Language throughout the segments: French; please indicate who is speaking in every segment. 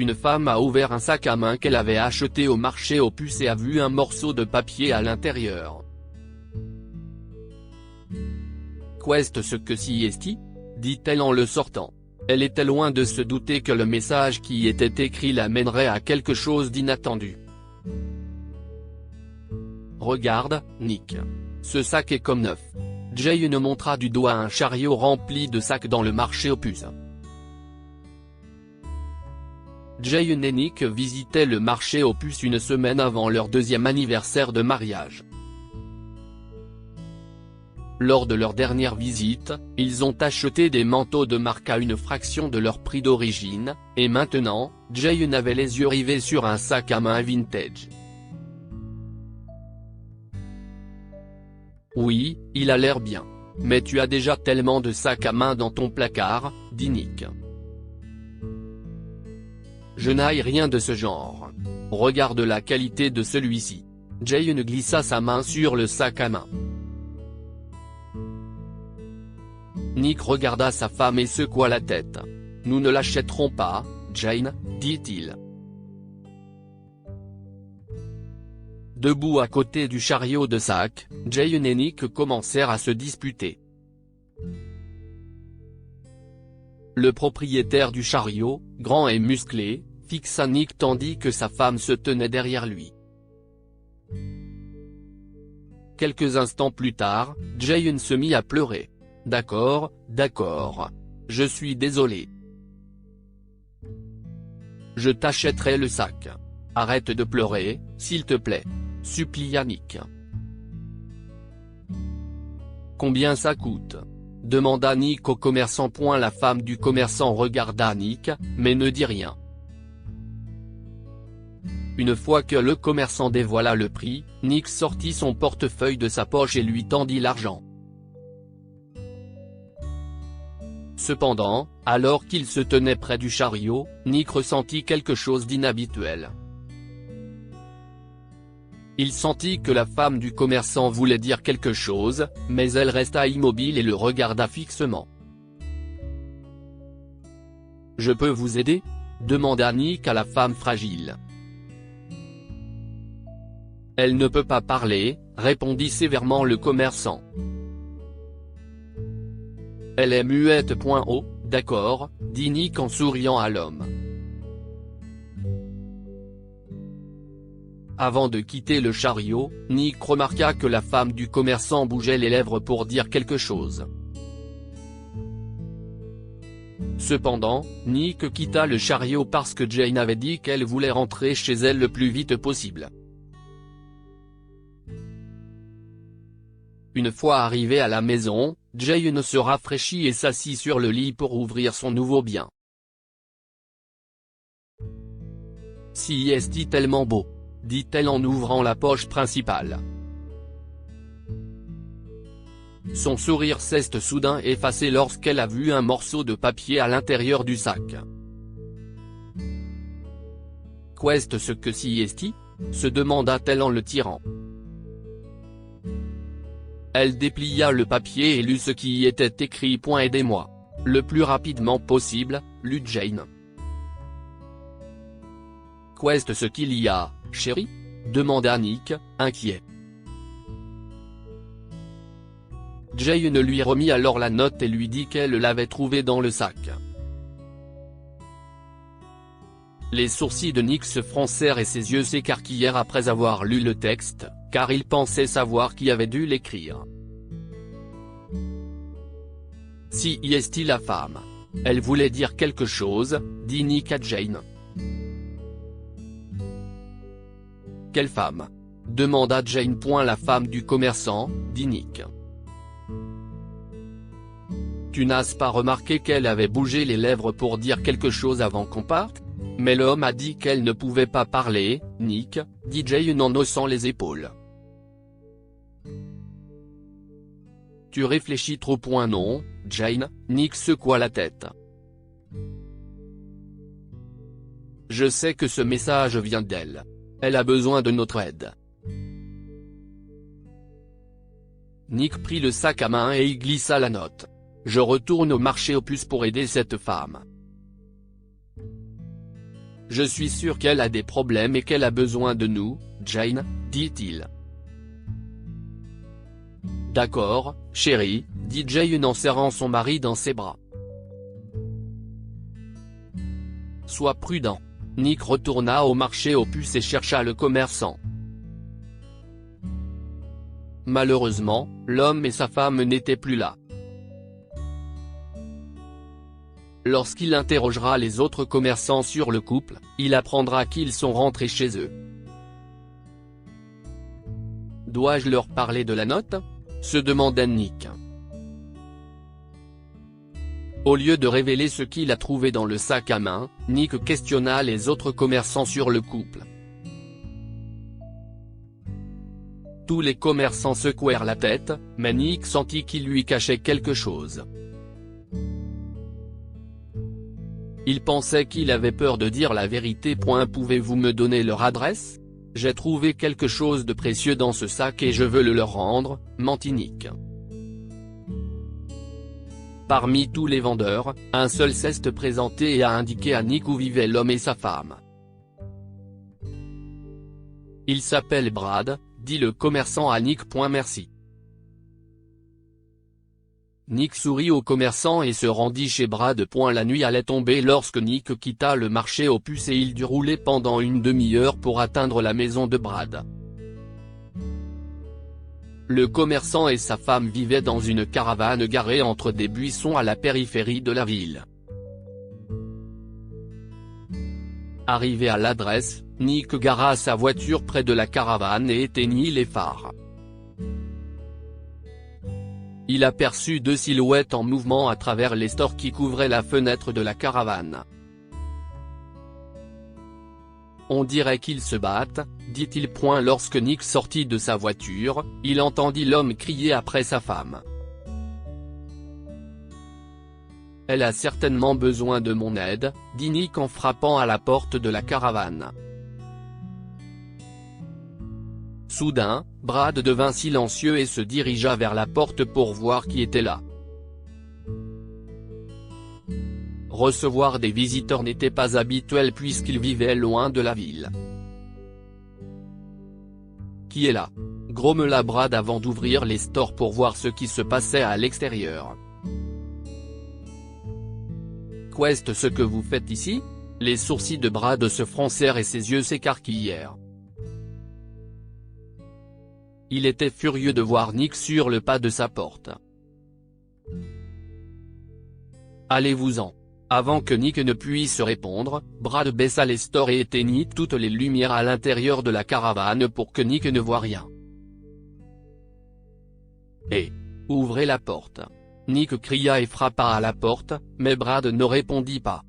Speaker 1: Une femme a ouvert un sac à main qu'elle avait acheté au marché aux puces et a vu un morceau de papier à l'intérieur. Qu'est ce que si esti ? Dit-elle en le sortant. Elle était loin de se douter que le message qui y était écrit l'amènerait à quelque chose d'inattendu. Regarde, Nick. Ce sac est comme neuf. Jane montra du doigt un chariot rempli de sacs dans le marché aux puces. Jane et Nick visitaient le marché aux puces une semaine avant leur deuxième anniversaire de mariage. Lors de leur dernière visite, ils ont acheté des manteaux de marque à une fraction de leur prix d'origine, et maintenant, Jane avait les yeux rivés sur un sac à main vintage. Oui, il a l'air bien. Mais tu as déjà tellement de sacs à main dans ton placard, dit Nick. Je n'ai rien de ce genre. Regarde la qualité de celui-ci. Jane glissa sa main sur le sac à main. Nick regarda sa femme et secoua la tête. Nous ne l'achèterons pas, Jane, dit-il. Debout à côté du chariot de sacs, Jane et Nick commencèrent à se disputer. Le propriétaire du chariot, grand et musclé, fixa Nick tandis que sa femme se tenait derrière lui. Quelques instants plus tard, Jane se mit à pleurer. D'accord, d'accord. Je suis désolé. Je t'achèterai le sac. Arrête de pleurer, s'il te plaît. Supplia Nick. Combien ça coûte ? Demanda Nick au commerçant. La femme du commerçant regarda Nick, mais ne dit rien. Une fois que le commerçant dévoila le prix, Nick sortit son portefeuille de sa poche et lui tendit l'argent. Cependant, alors qu'il se tenait près du chariot, Nick ressentit quelque chose d'inhabituel. Il sentit que la femme du commerçant voulait dire quelque chose, mais elle resta immobile et le regarda fixement. « Je peux vous aider ?» demanda Nick à la femme fragile. « Elle ne peut pas parler », répondit sévèrement le commerçant. « Elle est muette. Oh, d'accord, » dit Nick en souriant à l'homme. Avant de quitter le chariot, Nick remarqua que la femme du commerçant bougeait les lèvres pour dire quelque chose. Cependant, Nick quitta le chariot parce que Jane avait dit qu'elle voulait rentrer chez elle le plus vite possible. Une fois arrivé à la maison, Jane se rafraîchit et s'assit sur le lit pour ouvrir son nouveau bien. « Si est-il tellement beau ?» dit-elle en ouvrant la poche principale. Son sourire s'est soudain effacé lorsqu'elle a vu un morceau de papier à l'intérieur du sac. « Qu'est ce que si est-il » se demanda-t-elle en le tirant. Elle déplia le papier et lut ce qui y était écrit. « Aidez-moi. Le plus rapidement possible, » lut Jane. « Qu'est ce qu'il y a, chérie ?» demanda Nick, inquiet. Jane lui remit alors la note et lui dit qu'elle l'avait trouvée dans le sac. Les sourcils de Nick se froncèrent et ses yeux s'écarquillèrent après avoir lu le texte, car il pensait savoir qui avait dû l'écrire. Si y est-il la femme. Elle voulait dire quelque chose, dit Nick à Jane. Quelle femme ? demanda Jane. La femme du commerçant, dit Nick. Tu n'as pas remarqué qu'elle avait bougé les lèvres pour dire quelque chose avant qu'on parte ? Mais l'homme a dit qu'elle ne pouvait pas parler, Nick, dit Jane en haussant les épaules. Tu réfléchis trop. Non, Jane, Nick secoua la tête. Je sais que ce message vient d'elle. Elle a besoin de notre aide. Nick prit le sac à main et y glissa la note. Je retourne au marché aux puces pour aider cette femme. Je suis sûr qu'elle a des problèmes et qu'elle a besoin de nous, Jane, dit-il. D'accord, chérie, dit Jane en serrant son mari dans ses bras. Sois prudent. Nick retourna au marché aux puces et chercha le commerçant. Malheureusement, l'homme et sa femme n'étaient plus là. Lorsqu'il interrogera les autres commerçants sur le couple, il apprendra qu'ils sont rentrés chez eux. Dois-je leur parler de la note ? Se demanda Nick. Au lieu de révéler ce qu'il a trouvé dans le sac à main, Nick questionna les autres commerçants sur le couple. Tous les commerçants secouèrent la tête, mais Nick sentit qu'il lui cachait quelque chose. Il pensait qu'il avait peur de dire la vérité. Pouvez-vous me donner leur adresse ? J'ai trouvé quelque chose de précieux dans ce sac et je veux le leur rendre, mentit Nick. Parmi tous les vendeurs, un seul s'est présenté et a indiqué à Nick où vivaient l'homme et sa femme. Il s'appelle Brad, dit le commerçant à Nick. Merci. Nick sourit au commerçant et se rendit chez Brad. La nuit allait tomber lorsque Nick quitta le marché aux puces et il dut rouler pendant une demi-heure pour atteindre la maison de Brad. Le commerçant et sa femme vivaient dans une caravane garée entre des buissons à la périphérie de la ville. Arrivé à l'adresse, Nick gara sa voiture près de la caravane et éteignit les phares. Il aperçut deux silhouettes en mouvement à travers les stores qui couvraient la fenêtre de la caravane. On dirait qu'ils se battent, dit-il. Lorsque Nick sortit de sa voiture, il entendit l'homme crier après sa femme. Elle a certainement besoin de mon aide, dit Nick en frappant à la porte de la caravane. Soudain, Brad devint silencieux et se dirigea vers la porte pour voir qui était là. Recevoir des visiteurs n'était pas habituel puisqu'il vivait loin de la ville. « Qui est là ?» grommela Brad avant d'ouvrir les stores pour voir ce qui se passait à l'extérieur. « Qu'est-ce ce que vous faites ici ?» Les sourcils de Brad se froncèrent et ses yeux s'écarquillèrent. Il était furieux de voir Nick sur le pas de sa porte. « Allez-vous-en !» Avant que Nick ne puisse répondre, Brad baissa les stores et éteignit toutes les lumières à l'intérieur de la caravane pour que Nick ne voie rien. « Hé ! Ouvrez la porte !» Nick cria et frappa à la porte, mais Brad ne répondit pas.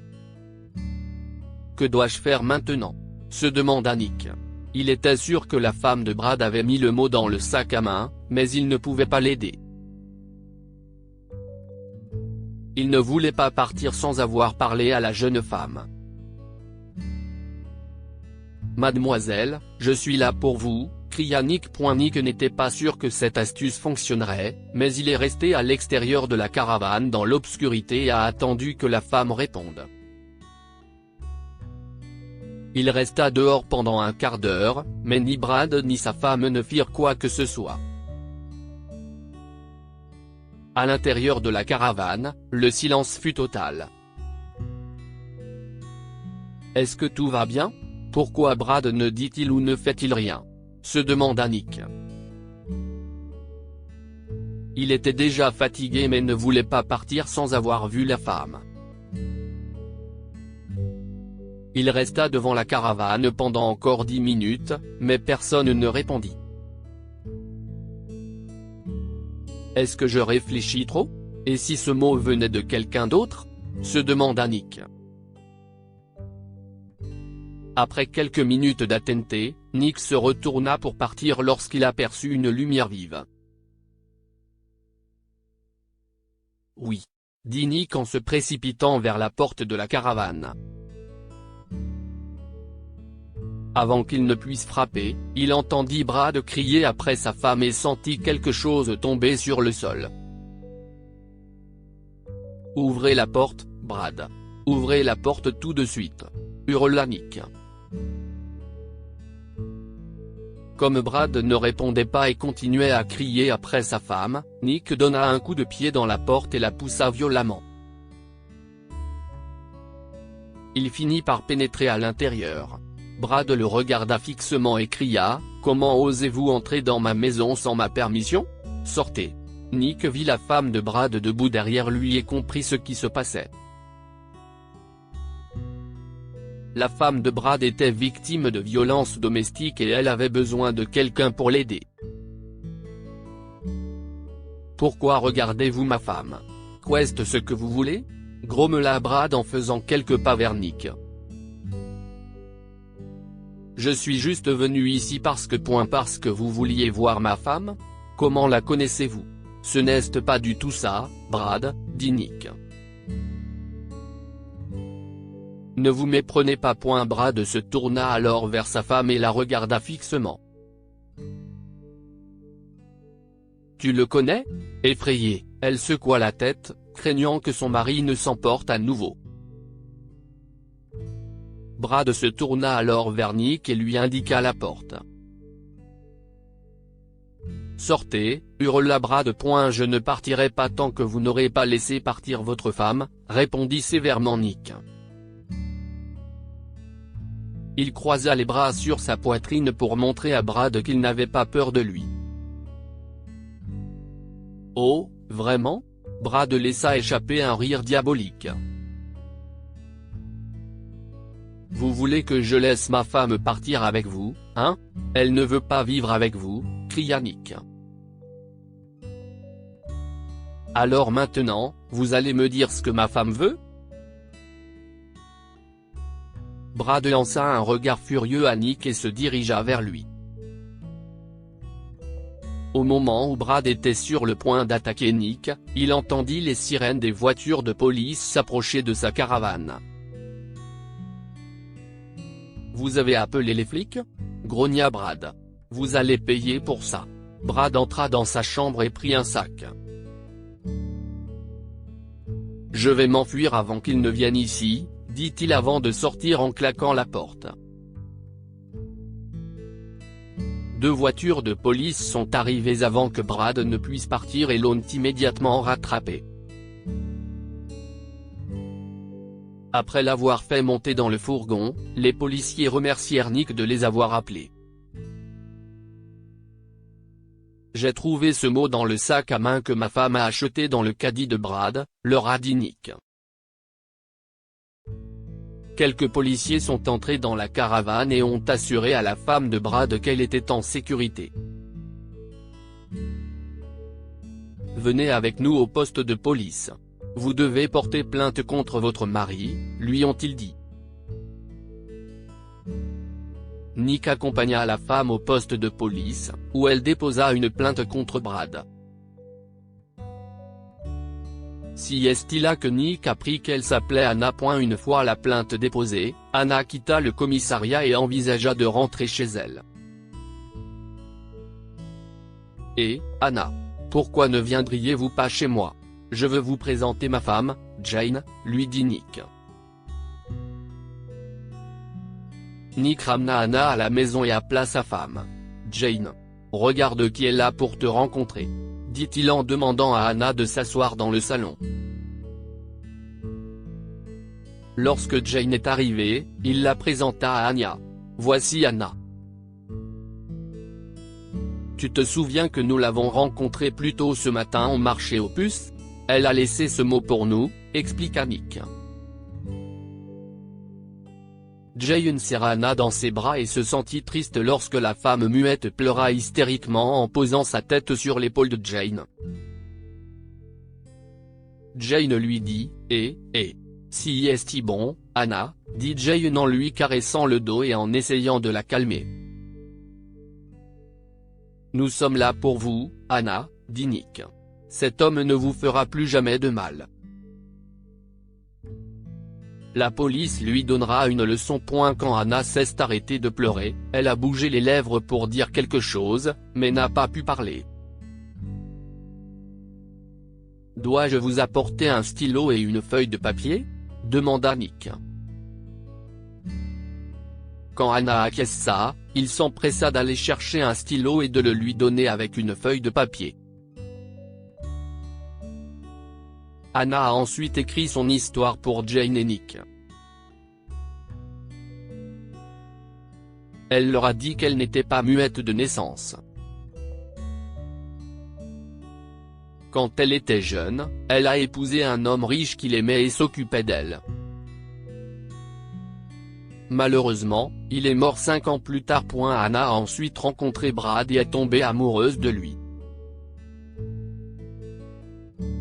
Speaker 1: « Que dois-je faire maintenant ?» se demanda Nick. Il était sûr que la femme de Brad avait mis le mot dans le sac à main, mais il ne pouvait pas l'aider. Il ne voulait pas partir sans avoir parlé à la jeune femme. « Mademoiselle, je suis là pour vous », cria Nick. Nick n'était pas sûr que cette astuce fonctionnerait, mais il est resté à l'extérieur de la caravane dans l'obscurité et a attendu que la femme réponde. Il resta dehors pendant un quart d'heure, mais ni Brad ni sa femme ne firent quoi que ce soit. À l'intérieur de la caravane, le silence fut total. « Est-ce que tout va bien ? Pourquoi Brad ne dit-il ou ne fait-il rien ?» se demanda Nick. Il était déjà fatigué mais ne voulait pas partir sans avoir vu la femme. Il resta devant la caravane pendant encore 10 minutes, mais personne ne répondit. « Est-ce que je réfléchis trop ? Et si ce mot venait de quelqu'un d'autre ?» se demanda Nick. Après quelques minutes d'attente, Nick se retourna pour partir lorsqu'il aperçut une lumière vive. « Oui », dit Nick en se précipitant vers la porte de la caravane. Avant qu'il ne puisse frapper, il entendit Brad crier après sa femme et sentit quelque chose tomber sur le sol. « Ouvrez la porte, Brad !» Ouvrez la porte tout de suite, hurla Nick. Comme Brad ne répondait pas et continuait à crier après sa femme, Nick donna un coup de pied dans la porte et la poussa violemment. Il finit par pénétrer à l'intérieur. Brad le regarda fixement et cria « Comment osez-vous entrer dans ma maison sans ma permission? Sortez !» Nick vit la femme de Brad debout derrière lui et comprit ce qui se passait. La femme de Brad était victime de violences domestiques et elle avait besoin de quelqu'un pour l'aider. « Pourquoi regardez-vous ma femme? Qu'est-ce ce que vous voulez ?» grommela Brad en faisant quelques pas vers Nick. « Je suis juste venu ici parce que vous vouliez voir ma femme? Comment la connaissez-vous? Ce n'est pas du tout ça, Brad, dit Nick. Ne vous méprenez pas. Brad se tourna alors vers sa femme et la regarda fixement. Tu le connais? Effrayée, elle secoua la tête, craignant que son mari ne s'emporte à nouveau. Brad se tourna alors vers Nick et lui indiqua la porte. Sortez, hurla Brad. Je ne partirai pas tant que vous n'aurez pas laissé partir votre femme, répondit sévèrement Nick. Il croisa les bras sur sa poitrine pour montrer à Brad qu'il n'avait pas peur de lui. Oh, vraiment? Brad laissa échapper un rire diabolique. Vous voulez que je laisse ma femme partir avec vous, hein? Elle ne veut pas vivre avec vous, cria Nick. Alors maintenant, vous allez me dire ce que ma femme veut? Brad lança un regard furieux à Nick et se dirigea vers lui. Au moment où Brad était sur le point d'attaquer Nick, il entendit les sirènes des voitures de police s'approcher de sa caravane. « Vous avez appelé les flics ?» grogna Brad. « Vous allez payer pour ça. » Brad entra dans sa chambre et prit un sac. « Je vais m'enfuir avant qu'ils ne viennent ici, » dit-il avant de sortir en claquant la porte. Deux voitures de police sont arrivées avant que Brad ne puisse partir et l'ont immédiatement rattrapé. Après l'avoir fait monter dans le fourgon, les policiers remercièrent Nick de les avoir appelés. « J'ai trouvé ce mot dans le sac à main que ma femme a acheté dans le caddie de Brad, » leur a dit Nick. Quelques policiers sont entrés dans la caravane et ont assuré à la femme de Brad qu'elle était en sécurité. « Venez avec nous au poste de police. Vous devez porter plainte contre votre mari, lui ont-ils dit. » Nick accompagna la femme au poste de police, où elle déposa une plainte contre Brad. Si est là que Nick apprit qu'elle s'appelait Anna. Une fois la plainte déposée, Anna quitta le commissariat et envisagea de rentrer chez elle. « Et, Anna, pourquoi ne viendriez-vous pas chez moi? Je veux vous présenter ma femme, Jane, » lui dit Nick. Nick ramena Anna à la maison et appela sa femme. « Jane. Regarde qui est là pour te rencontrer. » dit-il en demandant à Anna de s'asseoir dans le salon. Lorsque Jane est arrivée, il la présenta à Anya. « Voici Anna. Tu te souviens que nous l'avons rencontrée plus tôt ce matin au marché aux puces? Elle a laissé ce mot pour nous, » expliqua Nick. Jane serra Anna dans ses bras et se sentit triste lorsque la femme muette pleura hystériquement en posant sa tête sur l'épaule de Jane. Jane lui dit « si est bon, Anna ?» dit Jane en lui caressant le dos et en essayant de la calmer. « Nous sommes là pour vous, Anna, » dit Nick. « Cet homme ne vous fera plus jamais de mal. La police lui donnera une leçon. » Quand Anna s'est arrêtée de pleurer, elle a bougé les lèvres pour dire quelque chose, mais n'a pas pu parler. « Dois-je vous apporter un stylo et une feuille de papier ? demanda Nick. Quand Anna acquiesça, il s'empressa d'aller chercher un stylo et de le lui donner avec une feuille de papier. Anna a ensuite écrit son histoire pour Jane et Nick. Elle leur a dit qu'elle n'était pas muette de naissance. Quand elle était jeune, elle a épousé un homme riche qui l'aimait et s'occupait d'elle. Malheureusement, il est mort 5 ans plus tard. Anna a ensuite rencontré Brad et est tombée amoureuse de lui.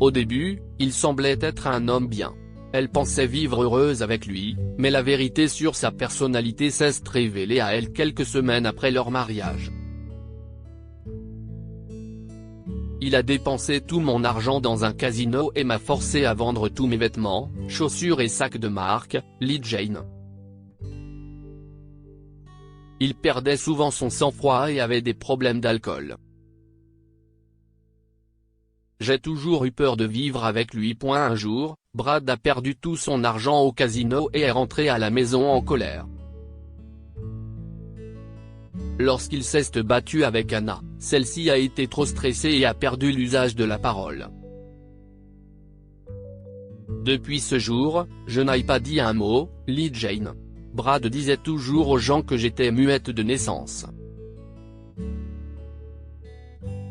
Speaker 1: Au début, il semblait être un homme bien. Elle pensait vivre heureuse avec lui, mais la vérité sur sa personnalité s'est révélée à elle quelques semaines après leur mariage. Il a dépensé tout mon argent dans un casino et m'a forcé à vendre tous mes vêtements, chaussures et sacs de marque, lit Jane. Il perdait souvent son sang-froid et avait des problèmes d'alcool. J'ai toujours eu peur de vivre avec lui. Un jour, Brad a perdu tout son argent au casino et est rentré à la maison en colère. Lorsqu'il s'est battu avec Anna, celle-ci a été trop stressée et a perdu l'usage de la parole. Depuis ce jour, je n'ai pas dit un mot, lit Jane. Brad disait toujours aux gens que j'étais muette de naissance.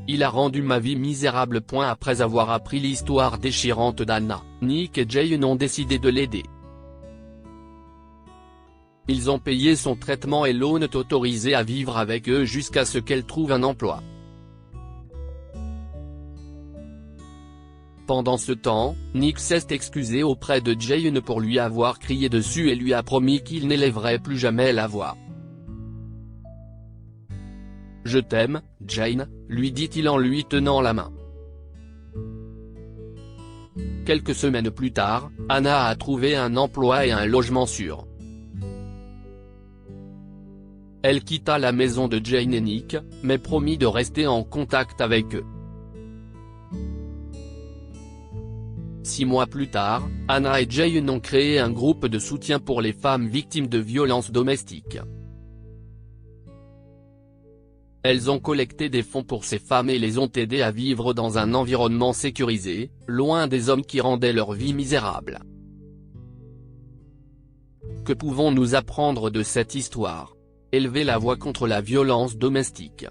Speaker 1: Il a rendu ma vie misérable. Après avoir appris l'histoire déchirante d'Anna, Nick et Jane ont décidé de l'aider. Ils ont payé son traitement et l'ont autorisé à vivre avec eux jusqu'à ce qu'elle trouve un emploi. Pendant ce temps, Nick s'est excusé auprès de Jane pour lui avoir crié dessus et lui a promis qu'il n'élèverait plus jamais la voix. « Je t'aime, Jane », lui dit-il en lui tenant la main. Quelques semaines plus tard, Anna a trouvé un emploi et un logement sûr. Elle quitta la maison de Jane et Nick, mais promit de rester en contact avec eux. 6 mois plus tard, Anna et Jane ont créé un groupe de soutien pour les femmes victimes de violences domestiques. Elles ont collecté des fonds pour ces femmes et les ont aidées à vivre dans un environnement sécurisé, loin des hommes qui rendaient leur vie misérable. Que pouvons-nous apprendre de cette histoire ? Élever la voix contre la violence domestique.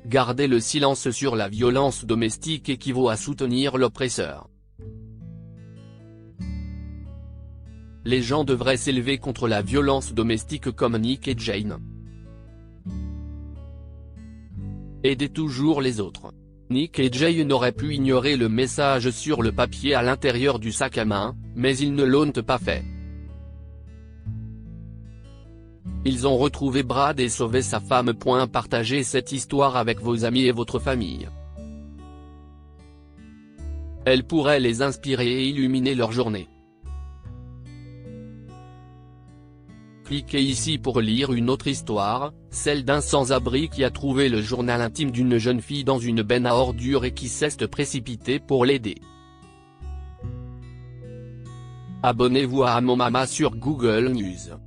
Speaker 1: Garder le silence sur la violence domestique équivaut à soutenir l'oppresseur. Les gens devraient s'élever contre la violence domestique comme Nick et Jane. Aidez toujours les autres. Nick et Jane auraient pu ignorer le message sur le papier à l'intérieur du sac à main, mais ils ne l'ont pas fait. Ils ont retrouvé Brad et sauvé sa femme. Partagez cette histoire avec vos amis et votre famille. Elle pourrait les inspirer et illuminer leur journée. Cliquez ici pour lire une autre histoire, celle d'un sans-abri qui a trouvé le journal intime d'une jeune fille dans une benne à ordures et qui s'est précipité pour l'aider. Abonnez-vous à Mon Mama sur Google News.